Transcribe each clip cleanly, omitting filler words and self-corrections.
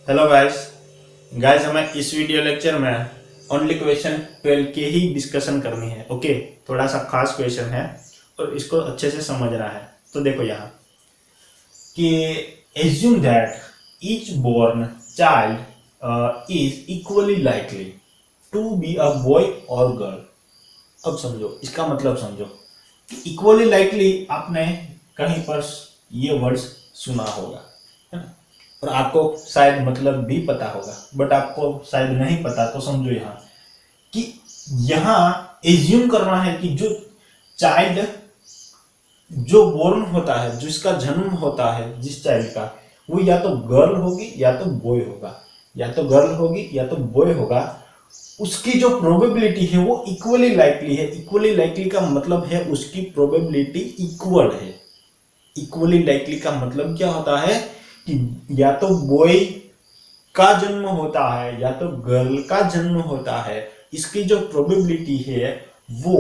Hello guys हमें इस video lecture में ओनली क्वेश्चन 12 के ही डिस्कशन करनी है। ओके, थोड़ा सा खास क्वेश्चन है और इसको अच्छे से समझना है। तो देखो यहाँ कि assume that each born child is equally likely to be a boy और गर्ल। अब समझो, इसका मतलब समझो कि इक्वली लाइकली आपने कहीं पर ये वर्ड्स सुना होगा, है ना, और आपको शायद मतलब भी पता होगा, बट आपको शायद नहीं पता। तो समझो यहाँ कि यहाँ एज्यूम करना है कि जो चाइल्ड जो बोर्न होता है, जिसका जन्म होता है जिस चाइल्ड का, वो या तो गर्ल होगी या तो बॉय होगा, या तो गर्ल होगी या तो बॉय होगा। उसकी जो प्रोबेबिलिटी है वो इक्वली लाइकली है। इक्वली लाइकली का मतलब है उसकी प्रोबेबिलिटी इक्वल है। इक्वली लाइकली का मतलब क्या होता है कि या तो बॉय का जन्म होता है या तो गर्ल का जन्म होता है, इसकी जो प्रोबेबिलिटी है वो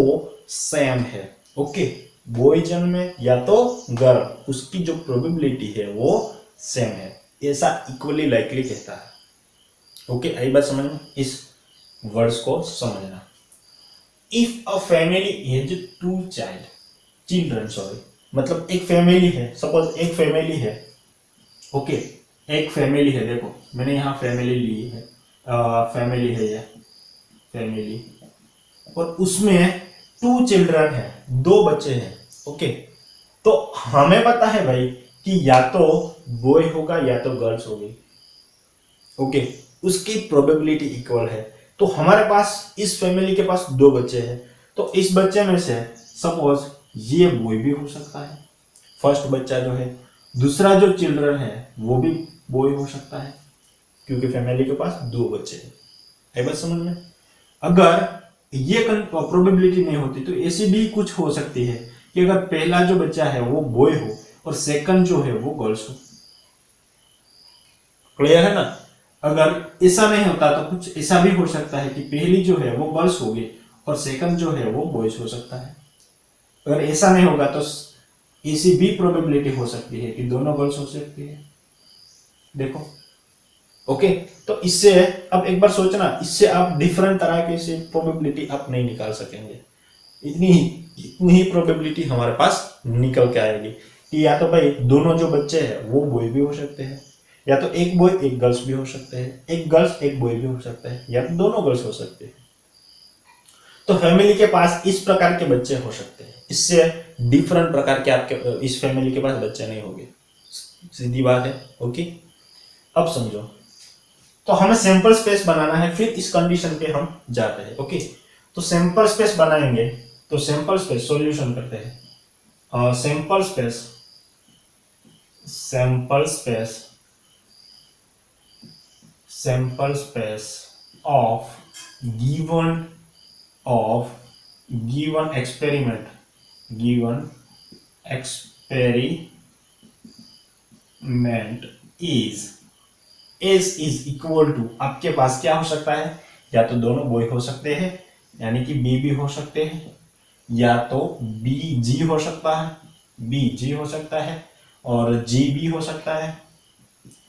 सेम है। ओके, बॉय जन्म या तो गर्ल, उसकी जो प्रोबेबिलिटी है वो सेम है, ऐसा इक्वली लाइकली कहता है। ओके, आई बात समझ में? इस वर्ड्स को समझना। If a family is two children, sorry, मतलब एक फैमिली है, सपोज एक फैमिली है। ओके, एक फैमिली है, देखो मैंने यहाँ फैमिली ली है, फैमिली है ये फैमिली, और उसमें टू चिल्ड्रन है, दो बच्चे हैं। ओके, तो हमें पता है भाई कि या तो बॉय होगा या तो गर्ल्स होगी। ओके, उसकी प्रोबेबिलिटी इक्वल है। तो हमारे पास इस फैमिली के पास दो बच्चे हैं, तो इस बच्चे में से सपोज ये बॉय भी हो सकता है, फर्स्ट बच्चा जो है, दूसरा जो चिल्ड्रन है वो भी बॉय हो सकता है, क्योंकि फैमिली के पास दो बच्चे हैं। है बात समझ में? अगर ये प्रोबेबिलिटी नहीं होती तो ऐसी भी कुछ हो सकती है कि अगर पहला जो बच्चा है वो बॉय हो और सेकंड जो है वो गर्ल्स हो। क्लियर है ना? अगर ऐसा नहीं होता तो कुछ ऐसा भी हो सकता है कि पहली जो है वो गर्ल्स होगी और सेकंड जो है वो बॉयज हो सकता है। अगर ऐसा नहीं होगा तो ऐसी भी प्रोबेबिलिटी हो सकती है कि दोनों गर्ल्स हो सकती है। देखो, ओके, तो इससे अब एक बार सोचना, इससे आप डिफरेंट तरह के से प्रोबेबिलिटी आप नहीं निकाल सकेंगे। इतनी इतनी ही प्रोबेबिलिटी हमारे पास निकल के आएगी कि या तो भाई दोनों जो बच्चे हैं वो बॉय भी हो सकते हैं, या तो एक बॉय एक गर्ल्स भी हो सकते हैं, एक गर्ल्स एक बॉय भी हो सकते हैं, या तो दोनों गर्ल्स हो सकते हैं। तो फैमिली के पास इस प्रकार के बच्चे हो सकते हैं, इससे डिफरेंट प्रकार के आपके इस फैमिली के पास बच्चे नहीं होंगे। सीधी बात है। ओके, अब समझो, तो हमें सैंपल स्पेस बनाना है, फिर इस कंडीशन पे हम जाते हैं। ओके, तो सैंपल स्पेस बनाएंगे, तो सैंपल स्पेस सॉल्यूशन करते हैं। Sample space sample space sample space of given experiment is S is equal to, आपके पास क्या हो सकता है, या तो दोनों बॉय हो सकते हैं यानी कि बी भी हो सकते हैं, या तो बी जी हो सकता है, बी जी हो सकता है, और जी बी हो सकता है।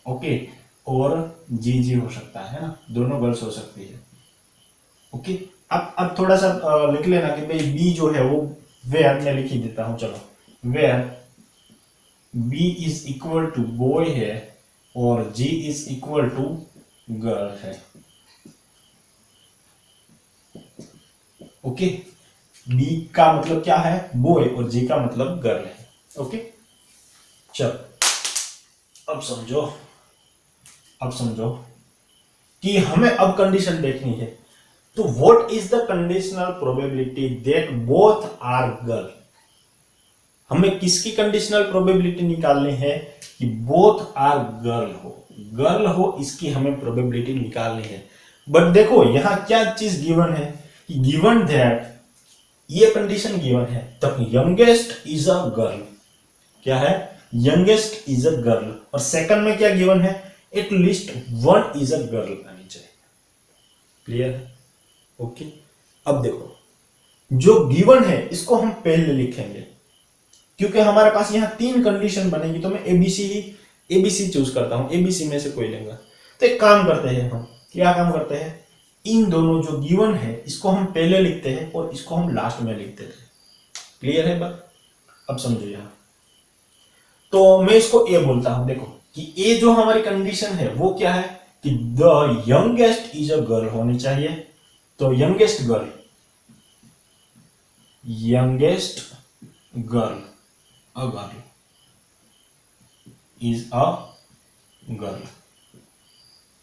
ओके, और जी जी हो सकता है ना, दोनों गर्ल्स हो सकती है। ओके, अब थोड़ा सा लिख लेना कि भाई बी जो है वो वेयर, मैं लिख ही देता हूं, चलो, where B is equal to boy है और G is equal to girl है। ओके, बी का मतलब क्या है, बॉय, और जी का मतलब गर्ल है। ओके, चलो अब समझो कि हमें अब कंडीशन देखनी है। तो what is the conditional probability that both are girl. हमें किसकी कंडीशनल प्रोबेबिलिटी निकालनी है कि बोथ आर गर्ल हो, इसकी हमें प्रोबेबिलिटी निकालनी है। बट देखो यहां क्या चीज गिवन है कि गिवन दैट, ये कंडीशन गिवन है, तब यंगेस्ट इज अ गर्ल, क्या है, यंगेस्ट इज अ गर्ल, और सेकंड में क्या गिवन है, at least one is a girl आनी चाहिए। क्लियर है? ओके, अब देखो जो गिवन है इसको हम पहले लिखेंगे, क्योंकि हमारे पास यहां तीन कंडीशन बनेगी, तो मैं एबीसी चूज करता हूं, एबीसी में से कोई लेंगे। तो एक काम करते हैं, हम क्या काम करते हैं, इन दोनों जो गिवन है इसको हम पहले लिखते हैं और इसको हम लास्ट में लिखते हैं। क्लियर है बात? अब समझो यहां, तो मैं इसको ए बोलता हूं, देखो कि ए जो हमारी कंडीशन है वो क्या है कि the youngest is a girl होनी चाहिए। तो youngest girl a girl is a girl,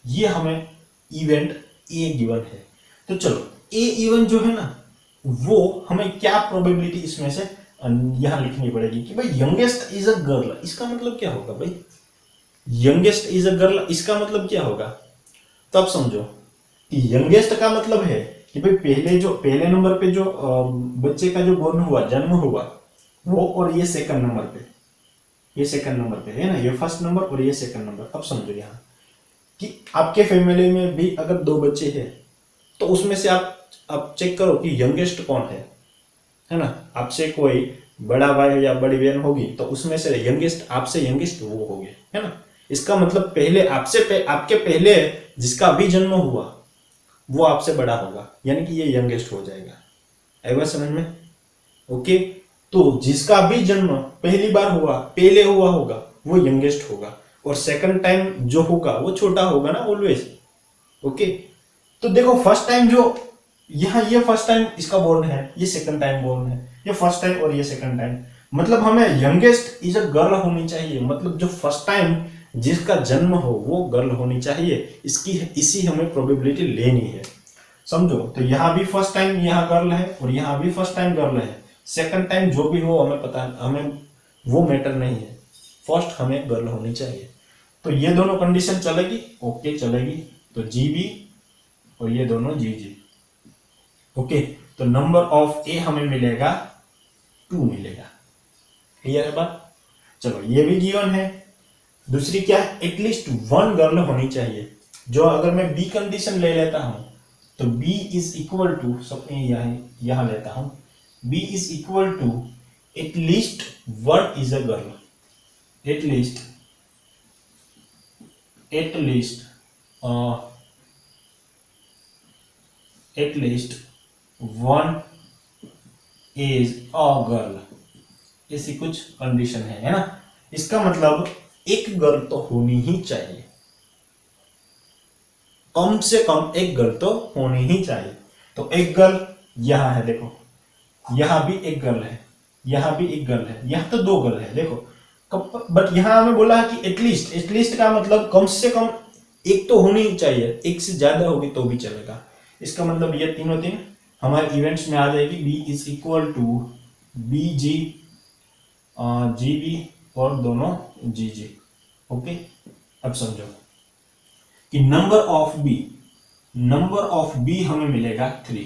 ये हमें इवेंट ए गिवन है। तो चलो ए इवेंट जो है ना, वो हमें क्या प्रोबेबिलिटी इसमें से यहां लिखनी पड़ेगी कि भाई यंगेस्ट इज अ गर्ल, इसका मतलब क्या होगा भाई, यंगेस्ट इज अ गर्ल इसका मतलब क्या होगा। तो अब समझो कि यंगेस्ट का मतलब है कि भाई पहले नंबर पे जो बच्चे का जो बोर्न हुआ, जन्म हुआ वो, और ये सेकंड नंबर पे, ये सेकंड नंबर पे है ना, ये फर्स्ट नंबर और ये सेकंड नंबर। अब समझो यहाँ कि आपके फैमिली में भी अगर 2 बच्चे हैं तो उसमें से आप चेक करो कि यंगेस्ट कौन है ना। आपसे कोई बड़ा भाई या बड़ी बहन होगी तो उसमें से यंगेस्ट, आपसे यंगेस्ट वो हो गए, है ना। इसका मतलब पहले आपके पहले जिसका भी जन्म हुआ वो आपसे बड़ा होगा, यानी कि ये यंगेस्ट हो जाएगा। आएगा समझ में? ओके, तो जिसका भी जन्म पहली बार पहले हुआ होगा वो यंगेस्ट होगा, और सेकंड टाइम जो होगा वो छोटा होगा ना ऑलवेज। ओके, तो देखो फर्स्ट टाइम जो यहाँ, ये फर्स्ट टाइम इसका बोर्न है, ये सेकंड टाइम बोर्न है, ये फर्स्ट टाइम और ये सेकंड टाइम, मतलब हमें यंगेस्ट इज अ गर्ल होनी चाहिए, मतलब जो फर्स्ट टाइम जिसका जन्म हो वो गर्ल होनी चाहिए, इसी हमें प्रोबेबिलिटी लेनी है। समझो, तो यहाँ भी फर्स्ट टाइम यहाँ गर्ल है और यहाँ भी फर्स्ट टाइम गर्ल है, सेकंड टाइम जो भी हो हमें पता, हमें वो मैटर नहीं है, फर्स्ट हमें गर्ल होनी चाहिए। तो ये दोनों कंडीशन चलेगी, ओके चलेगी, तो जी बी और ये दोनों जी जी। ओके, तो नंबर ऑफ ए हमें मिलेगा 2 मिलेगा। क्लियर है बात? चलो ये भी गिवन है। दूसरी क्या है, एटलीस्ट 1 गर्ल होनी चाहिए। जो अगर मैं बी कंडीशन ले लेता हूं तो बी इज इक्वल टू, सब यहां लेता हूं, B is equal to at least 1 is a girl, at least 1 is a girl, ऐसी कुछ कंडीशन है ना। इसका मतलब एक गर्ल तो होनी ही चाहिए, कम से कम एक गर्ल तो होनी ही चाहिए। तो एक गर्ल यहां है, देखो यहां भी एक गर्ल है, यहां भी एक गर्ल है, यहां तो 2 गर्ल है देखो। बट यहां हमें बोला है कि एटलीस्ट का मतलब कम से कम एक तो होनी ही चाहिए, एक से ज्यादा होगी तो भी चलेगा। इसका मतलब ये तीनों तीन हमारे इवेंट्स में आ जाएगी। B is equal to B G G B और दोनों जी जी। ओके, अब समझो कि नंबर ऑफ बी हमें मिलेगा 3।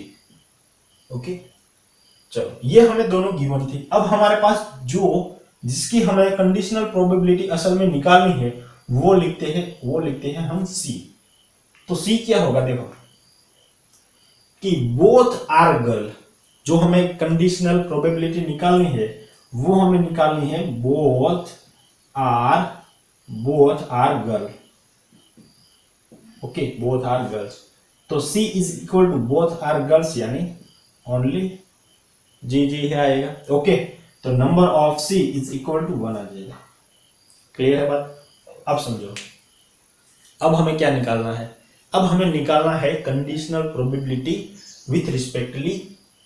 ओके, चलो ये हमें दोनों गिवन थी। अब हमारे पास जिसकी हमें कंडीशनल प्रोबेबिलिटी असल में निकालनी है वो लिखते हैं हम सी। तो सी क्या होगा, देखो कि बोथ आर गर्ल, जो हमें कंडीशनल प्रोबेबिलिटी निकालनी है वो हमें निकालनी है both are girl. Okay, both are girls. तो C is equal to both are girls, यानी ओनली जी जी है आएगा। ओके, तो number of C is equal to 1 आ जाएगा। क्लियर है बात? अब समझो, अब हमें क्या निकालना है, अब हमें निकालना है कंडीशनल प्रोबेबिलिटी विथ रिस्पेक्टली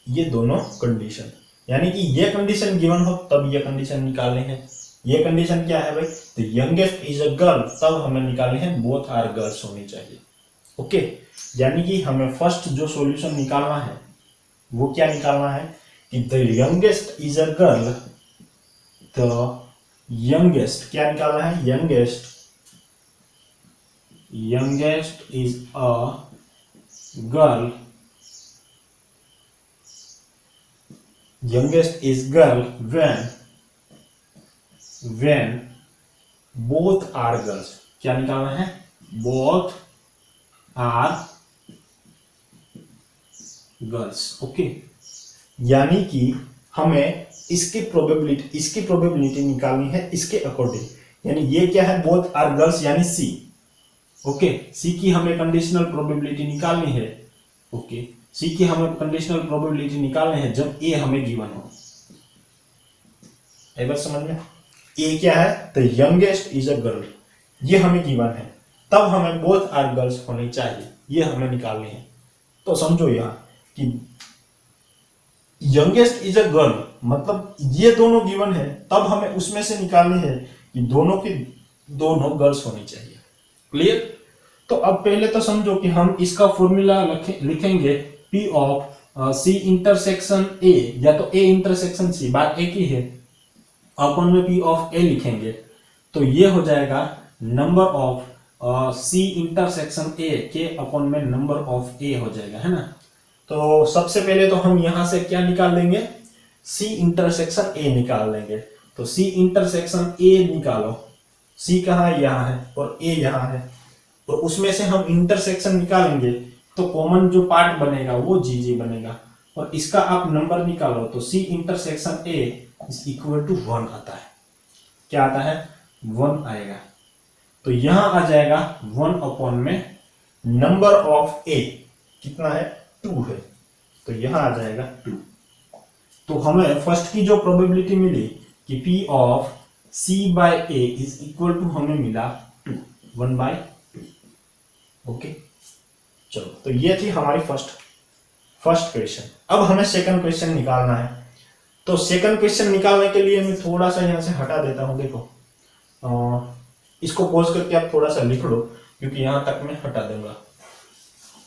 ये दोनों कंडीशन, यानी कि ये कंडीशन गिवन हो तब ये कंडीशन निकालने हैं। ये कंडीशन क्या है भाई, तो यंगेस्ट इज अ गर्ल, तब हमें निकालने हैं बोथ आर गर्ल्स होनी चाहिए। ओके, यानी कि हमें फर्स्ट जो सॉल्यूशन निकालना है वो क्या निकालना है कि the youngest is a girl, the youngest क्या निकालना है, youngest is a girl, youngest is girl when both are girls। क्या निकालना है, both are girls। ओके, यानी कि हमें इसकी प्रोबेबिलिटी निकालनी है इसके अकॉर्डिंग, यानी ये क्या है बोथ आर गर्ल्स यानी सी। ओके, सी की हमें कंडीशनल प्रोबेबिलिटी निकालनी है। ओके, सी की हमें कंडीशनल प्रोबेबिलिटी निकालनी है जब ए हमें गिवन हो। एक बार समझ में, ए क्या है, the youngest is a girl, ये हमें गिवन है, तब हमें बोथ आर गर्ल्स होनी चाहिए, ये हमें निकालनी है। तो समझो यहां कि यंगेस्ट इज अ गर्ल मतलब ये दोनों गिवन है, तब हमें उसमें से निकालनी है कि दोनों की दोनों गर्ल्स होनी चाहिए। क्लियर? तो अब पहले तो समझो कि हम इसका फॉर्मूला लिखेंगे P of C intersection A, या तो A इंटरसेक्शन C, बात एक ही है, अपन में P ऑफ A लिखेंगे तो ये हो जाएगा number of C intersection A के अपन में नंबर ऑफ A हो जाएगा, है ना। तो सबसे पहले तो हम यहां से क्या निकाल लेंगे, C इंटरसेक्शन A निकाल लेंगे। तो C इंटरसेक्शन A निकालो, C कहाँ है, यहाँ है, और A यहाँ है, और उसमें से हम इंटरसेक्शन निकालेंगे तो कॉमन जो पार्ट बनेगा वो GG बनेगा, और इसका आप नंबर निकालो तो C intersection A is equal to 1 आता है। क्या आता है, 1 आएगा। तो यहां आ जाएगा 1 अपॉन में नंबर ऑफ A कितना है, 2 है, तो यहां आ जाएगा 2। तो हमें फर्स्ट की जो प्रोबेबिलिटी मिली कि P of C by A is equal to हमें मिला 2, 1/2। ओके, चलो, तो ये थी हमारी फर्स्ट क्वेश्चन। अब हमें सेकंड क्वेश्चन निकालना है। तो सेकंड क्वेश्चन निकालने के लिए मैं थोड़ा सा यहां से हटा देता हूं, देखो इसको पॉज करके आप थोड़ा सा लिख लो, क्योंकि यहां तक मैं हटा दूंगा।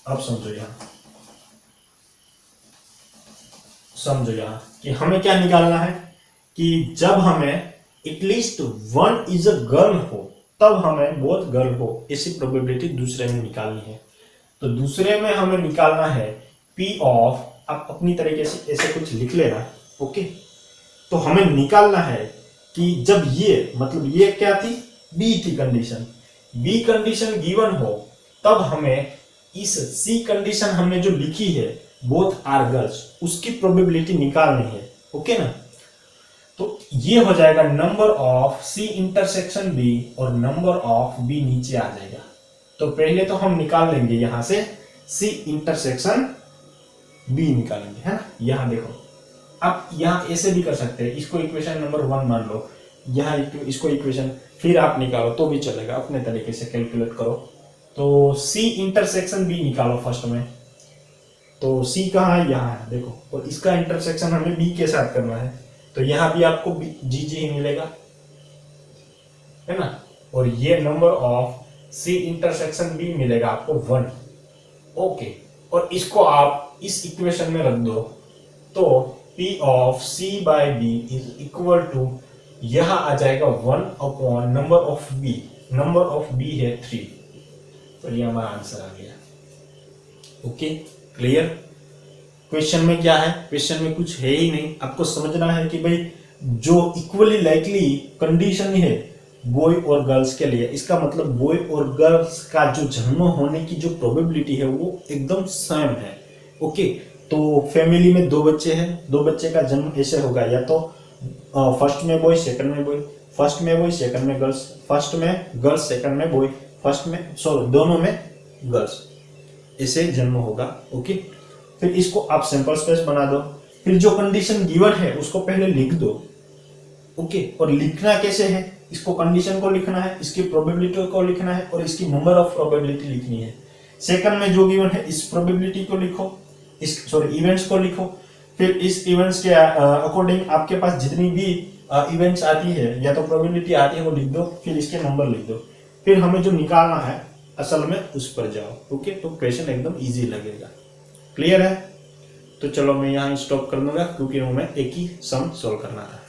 अब समझो यहां कि हमें क्या निकालना है कि जब हमें एटलीस्ट 1 इज अ गर्ल हो तब हमें बोथ गर्ल हो, ऐसी प्रोबेबिलिटी दूसरे में निकालनी है। तो दूसरे में हमें निकालना है P ऑफ, आप अपनी तरीके से ऐसे कुछ लिख लेना। ओके, तो हमें निकालना है कि जब ये मतलब ये क्या थी, B थी कंडीशन, B कंडीशन गिवन हो तब हमें इस C कंडीशन हमने जो लिखी है बोथ आर गर्ल्स, उसकी प्रोबेबिलिटी निकालनी है। ओके ना, तो ये हो जाएगा number of C intersection B, और नंबर ऑफ B नीचे आ जाएगा। तो पहले तो हम निकाल लेंगे यहां से C इंटरसेक्शन B निकालेंगे, है ना। यहां देखो, आप यहां ऐसे भी कर सकते हैं, इसको इक्वेशन नंबर 1 मान लो, यहां इसको इक्वेशन फिर आप निकालो तो भी चलेगा, अपने तरीके से कैलकुलेट करो। तो C इंटरसेक्शन B निकालो फर्स्ट में, तो C कहाँ है, यहाँ है, देखो, और इसका इंटरसेक्शन हमें B के साथ करना है, तो यहां भी आपको GG ही मिलेगा, है ना। और ये number of C intersection B मिलेगा आपको 1। ओके, और इसको आप इस इक्वेशन में रख दो, तो P of C by B is equal to, यहां आ जाएगा 1 upon number of B, number of B है 3, तो ये हमारा आंसर आ गया। Okay, clear? क्वेश्चन में क्या है, क्वेश्चन में कुछ है ही नहीं, आपको समझना है कि भाई जो इक्वली लाइकली कंडीशन है बॉय और गर्ल्स के लिए, इसका मतलब बॉय और गर्ल्स का जो जन्म होने की जो प्रोबेबिलिटी है वो एकदम सेम है। ओके, तो फैमिली में 2 बच्चे हैं, 2 बच्चे का जन्म ऐसे होगा, या तो फर्स्ट में बॉय सेकंड में बॉय, फर्स्ट में बॉय सेकंड में गर्ल्स, फर्स्ट में गर्ल्स सेकंड में बॉय, फर्स्ट में सॉरी दोनों में गर्ल्स, ऐसे जन्म होगा। ओके, फिर इसको आप सैंपल स्पेस बना दो, फिर जो कंडीशन गिवन है उसको पहले लिख दो। ओके, और लिखना कैसे है, इसको कंडीशन को लिखना है, इसकी प्रोबेबिलिटी को लिखना है, और इसकी नंबर ऑफ प्रोबेबिलिटी लिखनी है। सेकंड में जो गिवन है इस प्रोबेबिलिटी को लिखो, इस इवेंट्स को लिखो, फिर इस इवेंट्स के अकॉर्डिंग आपके पास जितनी भी इवेंट्स आती है या तो प्रोबेबिलिटी आती है वो लिख दो, फिर इसके नंबर लिख दो, फिर हमें जो निकालना है असल में उस पर जाओ। ओके, तो क्वेश्चन एकदम इजी लगेगा। क्लियर है? तो चलो मैं यहाँ स्टॉप कर दूंगा, क्योंकि हमें एक ही सम सॉल्व करना था।